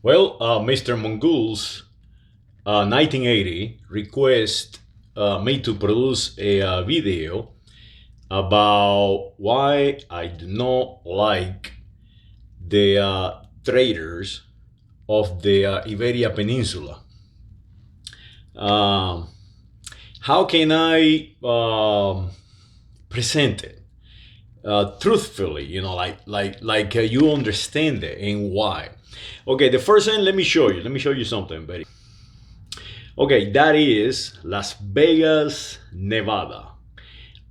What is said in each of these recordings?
Well, Mr. Mongoose, 1980, request me to produce a video about why I do not like the traders of the Iberia Peninsula. Um, how can I present it truthfully? Like you understand it and why. Okay, the first thing, let me show you. Let me show you something, buddy. Okay, that is Las Vegas, Nevada.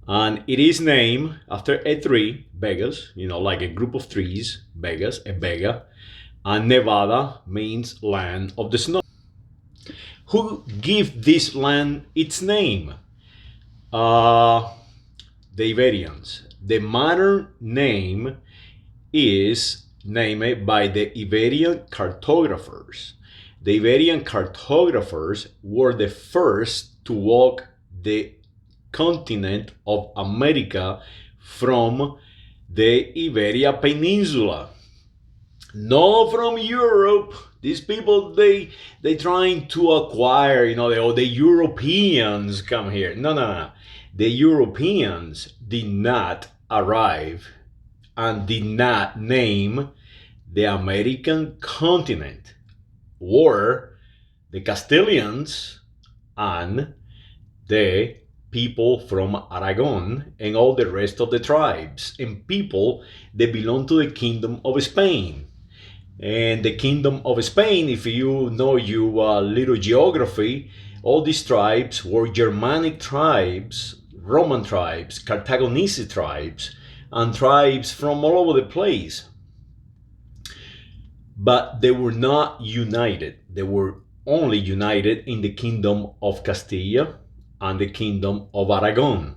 And it is named after a tree, Vegas, like a group of trees, Vegas, a Vega. And Nevada means land of the snow. Who gave this land its name? Uh, the Iberians. The modern name is named by the Iberian cartographers. The Iberian cartographers were the first to walk the continent of America from the Iberia Peninsula. Not from Europe. These people, they trying to acquire, the Europeans come here. No. The Europeans did not arrive and did not name the American continent. Were the Castilians and the people from Aragon and all the rest of the tribes and people that belong to the Kingdom of Spain. And the Kingdom of Spain, if you know your little geography, all these tribes were Germanic tribes, Roman tribes, Carthaginian tribes, and tribes from all over the place. But they were not united. They were only united in the Kingdom of Castilla and the Kingdom of Aragon.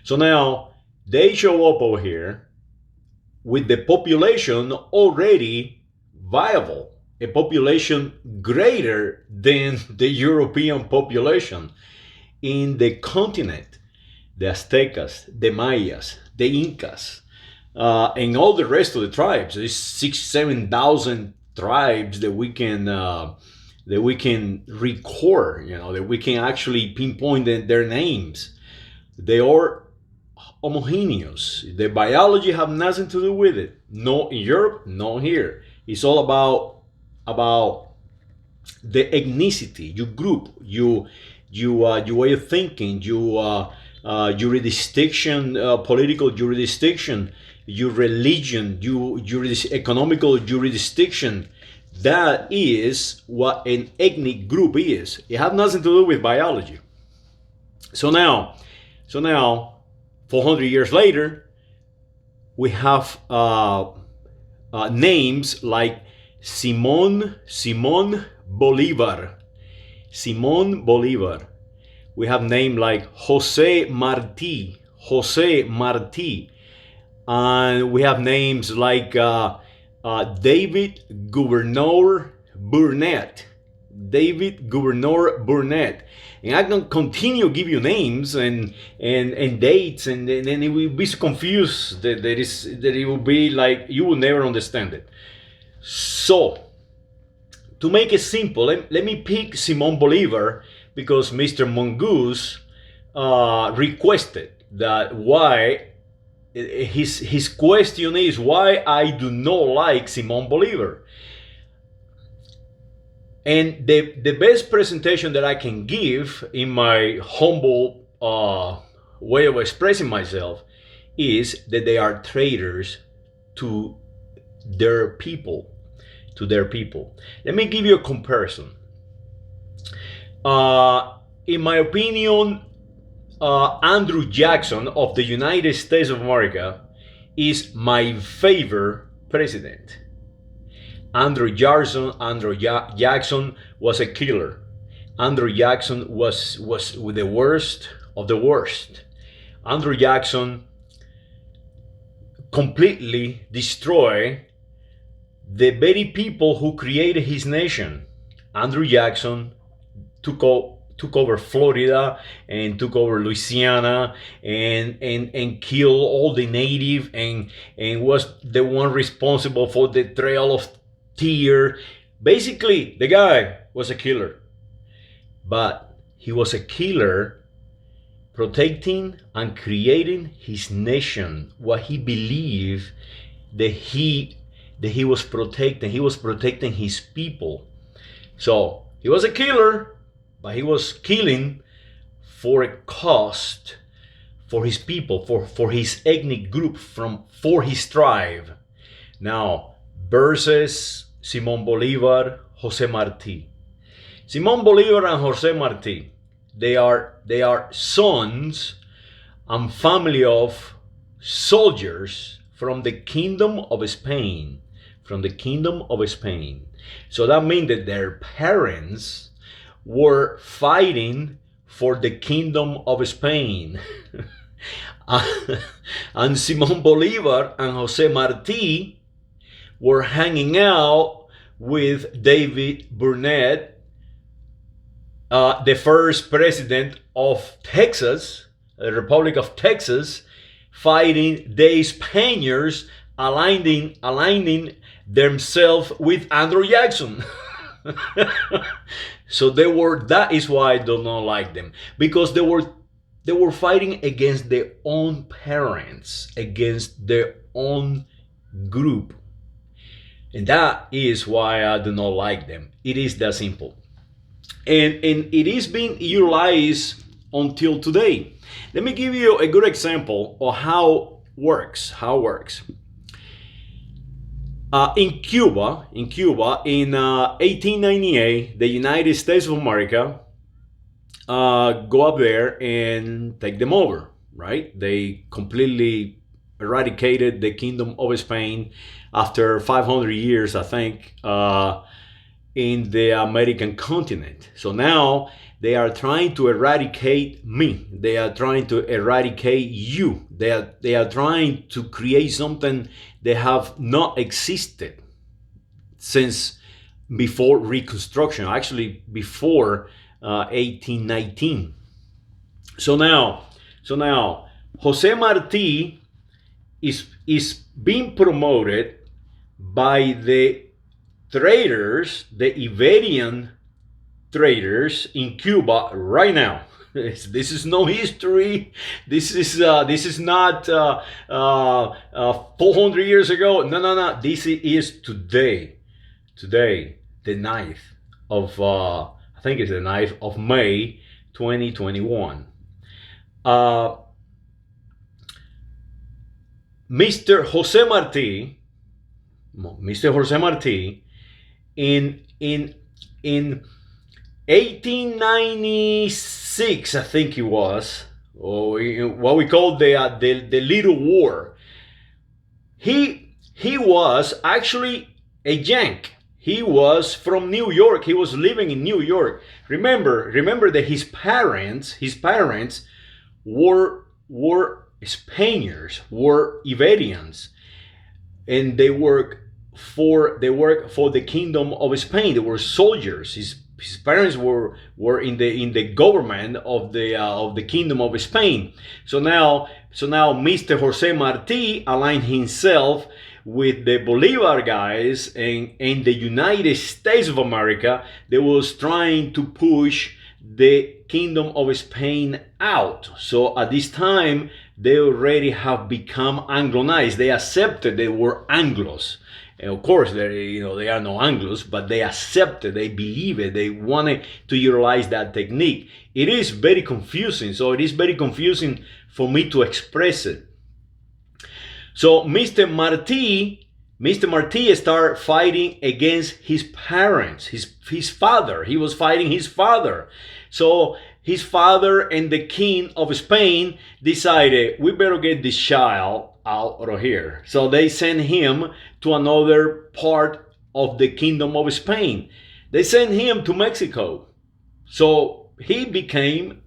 So now they show up over here with the population already viable, a population greater than the European population in the continent. The Aztecas, the Mayas, the Incas, and all the rest of the tribes. There's 7,000 tribes that we can record. That we can actually pinpoint their names. They are homogeneous. The biology have nothing to do with it. No in Europe, no here. It's all about the ethnicity, your group, your way of thinking, your jurisdiction, political jurisdiction, your religion, your economical jurisdiction. That is what an ethnic group is. It has nothing to do with biology. So now, 400 years later, we have names like Simon Bolivar. Simon Bolivar. We have names like Jose Marti. And we have names like David Gouverneur Burnett. And I can continue give you names and dates, and then it will be so confused that it will be like you will never understand it. So, to make it simple, let me pick Simon Bolivar because Mr. Mongoose requested that why his question is why I do not like Simon Bolivar. And the best presentation that I can give in my humble way of expressing myself is that they are traitors to their people. Let me give you a comparison. In my opinion, Andrew Jackson of the United States of America is my favorite president. Andrew Jackson was a killer. Andrew Jackson was the worst of the worst. Andrew Jackson completely destroyed the very people who created his nation. Andrew Jackson took over Florida and took over Louisiana and killed all the native and was the one responsible for the trail of tear. Basically, the guy was a killer, but he was a killer protecting and creating his nation. What he believed that he was protecting. He was protecting his people. So he was a killer, but he was killing for a cost, for his people, for his ethnic group, for his tribe. Now, versus Simon Bolivar, Jose Marti. Simon Bolivar and Jose Marti, they are sons and family of soldiers from the Kingdom of Spain. From the Kingdom of Spain. So that means that their parents were fighting for the Kingdom of Spain. And Simon Bolivar and Jose Marti were hanging out with David Burnett, the first president of Texas, the Republic of Texas, fighting the Spaniards, aligning themselves with Andrew Jackson. So that is why I do not like them, because they were fighting against their own parents, against their own group. And that is why I do not like them. It is that simple. And it is being utilized until today. Let me give you a good example of how it works. In Cuba, in 1898, the United States of America go up there and take them over, right? They completely eradicated the Kingdom of Spain after 500 years, I think, in the American continent. So now they are trying to eradicate me. They are trying to eradicate you. They are trying to create something that have not existed since before Reconstruction, actually before 1819. So now Jose Marti is being promoted by the traitors, the Iberian traitors in Cuba right now. This is no history. This is not 400 years ago. No. This is today. Today, the 9th of I think it's the 9th of May, 2021. Mr. Jose Marti, in 1896, I think it was, or what we call the Little War. He was actually a Yank. He was from New York. He was living in New York. Remember that his parents were Spaniards, were Iberians, and they worked for the Kingdom of Spain. They were soldiers. His parents were in the government of the Kingdom of Spain. So now Mr. Jose Marti aligned himself with the Bolivar guys and the United States of America. They was trying to push the Kingdom of Spain out. So at this time, they already have become Angloized. They accepted they were Anglos. And of course, they are no Anglos, but they accepted, they believe it, they wanted to utilize that technique. It is very confusing. So it is very confusing for me to express it. So Mr. Marti started fighting against his parents, his father. He was fighting his father. So his father and the King of Spain decided, we better get this child out of here. So they sent him to another part of the Kingdom of Spain. They sent him to Mexico. So he became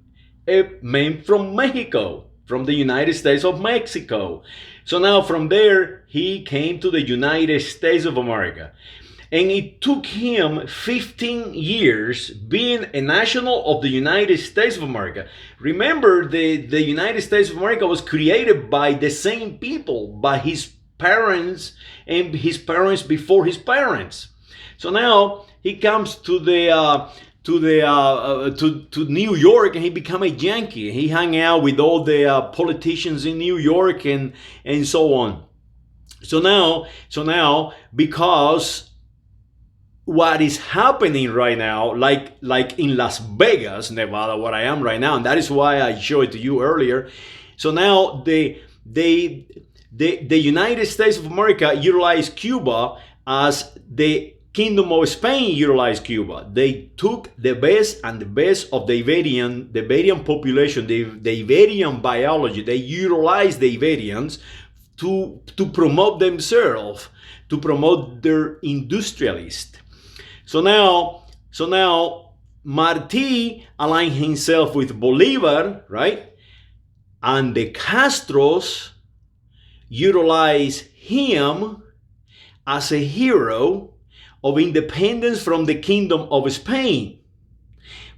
a man from Mexico, from the United States of Mexico. So now from there, he came to the United States of America. And it took him 15 years being a national of the United States of America. Remember, the United States of America was created by the same people, by his parents and his parents before his parents. So now he comes to New York, and he become a Yankee. He hang out with all the politicians in New York, and so on. So now, because what is happening right now, like in Las Vegas, Nevada, where I am right now, and that is why I showed it to you earlier. So now the United States of America utilized Cuba as the Kingdom of Spain utilized Cuba. They took the best and the best of the Iberian population, the Iberian biology. They utilized the Iberians to promote themselves, to promote their industrialists. So now Marti aligned himself with Bolivar, right? And the Castros utilize him as a hero of independence from the Kingdom of Spain.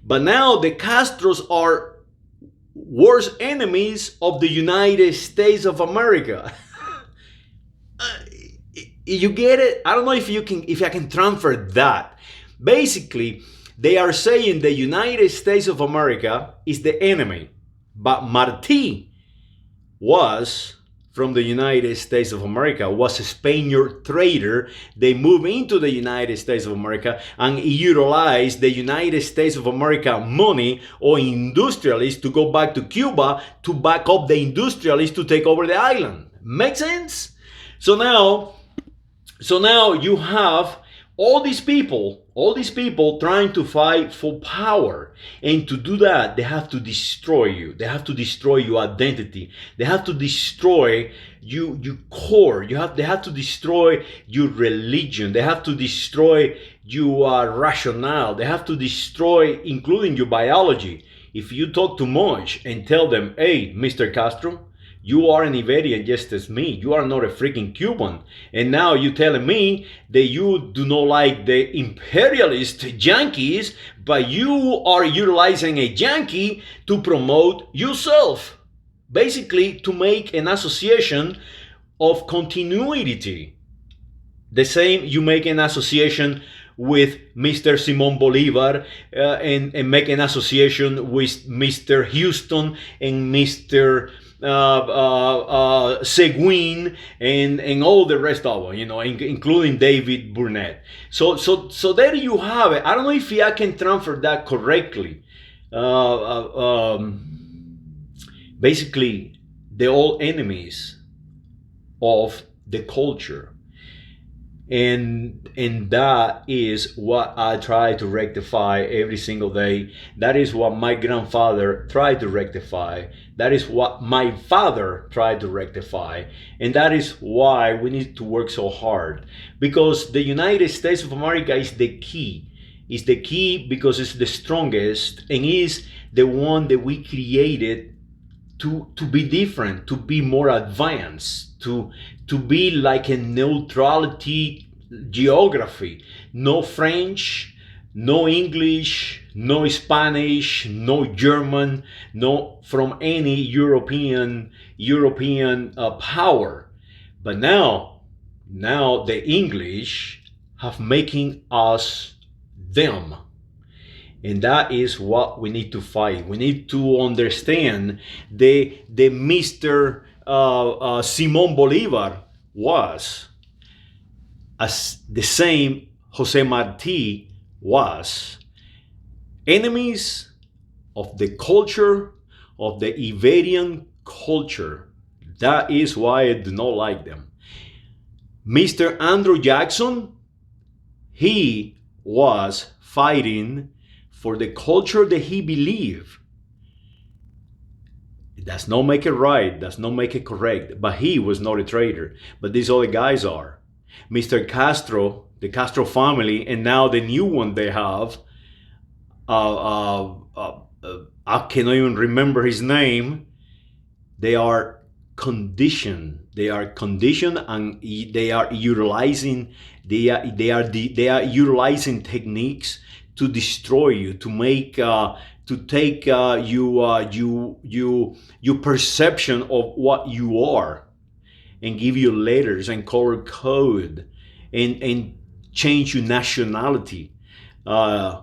But now the Castros are worst enemies of the United States of America. You get it? I don't know if I can transfer that. Basically, they are saying the United States of America is the enemy, but Marti was from the United States of America, was a Spaniard trader. They moved into the United States of America and utilized the United States of America money or industrialists to go back to Cuba to back up the industrialists to take over the island. Make sense? So now you have all these people trying to fight for power. And to do that, they have to destroy you. They have to destroy your identity. They have to destroy your core. They have to destroy your religion. They have to destroy your rationale. They have to destroy, including your biology. If you talk too much and tell them, hey, Mr. Castro, you are an Iberian just as me. You are not a freaking Cuban. And now you're telling me that you do not like the imperialist Yankees, but you are utilizing a Yankee to promote yourself. Basically, to make an association of continuity. The same, you make an association with Mr. Simon Bolivar and make an association with Mr. Houston and Mr. Seguin and all the rest of them, including David Burnett. So there you have it. I don't know if I can transfer that correctly. Basically, they're all enemies of the culture. And that is what I try to rectify every single day. That is what my grandfather tried to rectify. That is what my father tried to rectify. And that is why we need to work so hard. Because the United States of America is the key. It's the key because it's the strongest and is the one that we created to be different, to be more advanced, to be like a neutrality geography. No French, no English, no Spanish, no German, no from any European power. But now the English have making us them. And that is what we need to fight. We need to understand the Mr. Simon Bolivar was, as the same Jose Marti was, enemies of the culture, of the Iberian culture. That is why I do not like them. Mr. Andrew Jackson, he was fighting for the culture that he believed. It does not make it right, does not make it correct, but he was not a traitor. But these other guys are. Mr. Castro, the Castro family, and now the new one they have, I cannot even remember his name. They are conditioned. They are conditioned, and they are utilizing. They are utilizing techniques to destroy you, to make, to take your perception of what you are, and give you letters and color code, and change your nationality. Uh,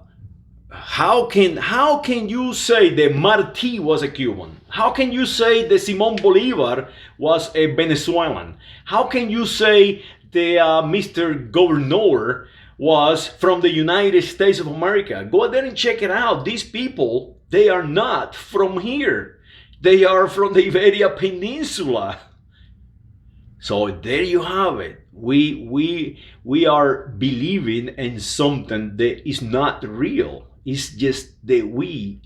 how can you say that Marti was a Cuban? How can you say that Simon Bolivar was a Venezuelan? How can you say that Mr. Governor was from the United States of America? Go there and check it out. These people, they are not from here. They are from the Iberian Peninsula. So there you have it. We are believing in something that is not real. It's just that we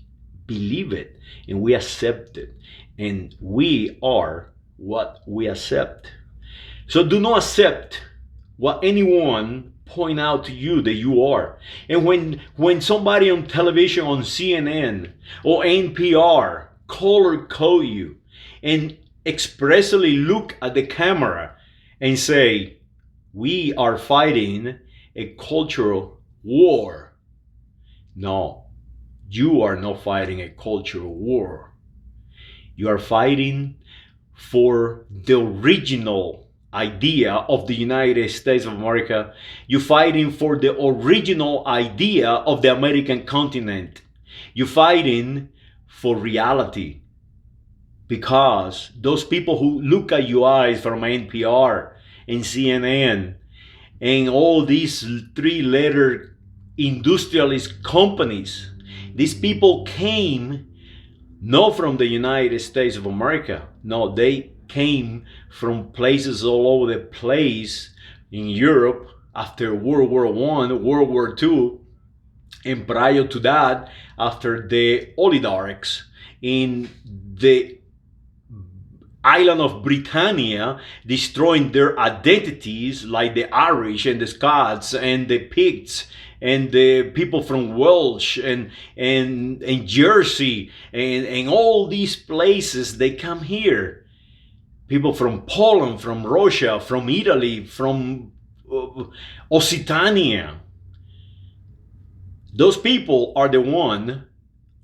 believe it and we accept it. And we are what we accept. So do not accept what anyone point out to you that you are. And when somebody on television, on CNN or NPR color code you and expressly look at the camera and say, we are fighting a cultural war. No, you are not fighting a cultural war. You are fighting for the original idea of the United States of America. You're fighting for the original idea of the American continent. You're fighting for reality. Because those people who look at you eyes from NPR and CNN and all these three-letter industrialist companies, these people came not from the United States of America. No, they came from places all over the place in Europe after World War I, World War II, and prior to that, after the oligarchs in the island of Britannia destroying their identities, like the Irish and the Scots and the Picts and the people from Welsh and Jersey and all these places. They come here. People from Poland, from Russia, from Italy, from Occitania. Those people are the one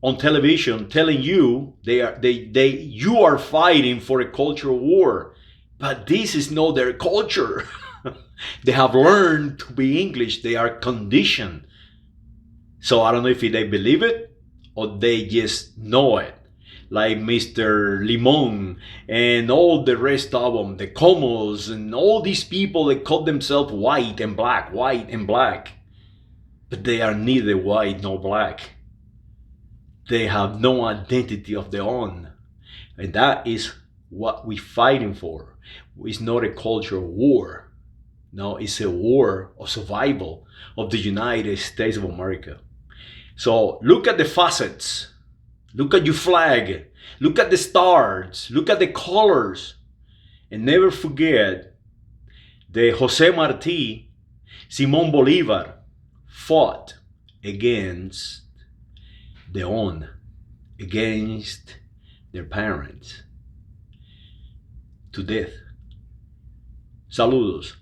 on television telling you you are fighting for a cultural war, but this is not their culture. They have learned to be English. They are conditioned. So I don't know if they believe it or they just know it, like Mr. Limon and all the rest of them, the Comos and all these people that call themselves white and black, but they are neither white nor black. They have no identity of their own. And that is what we're fighting for. It's not a cultural war. No, it's a war of survival of the United States of America. So look at the facets. Look at your flag. Look at the stars. Look at the colors. And never forget that Jose Marti, Simon Bolivar fought against their own, against their parents, to death. Saludos.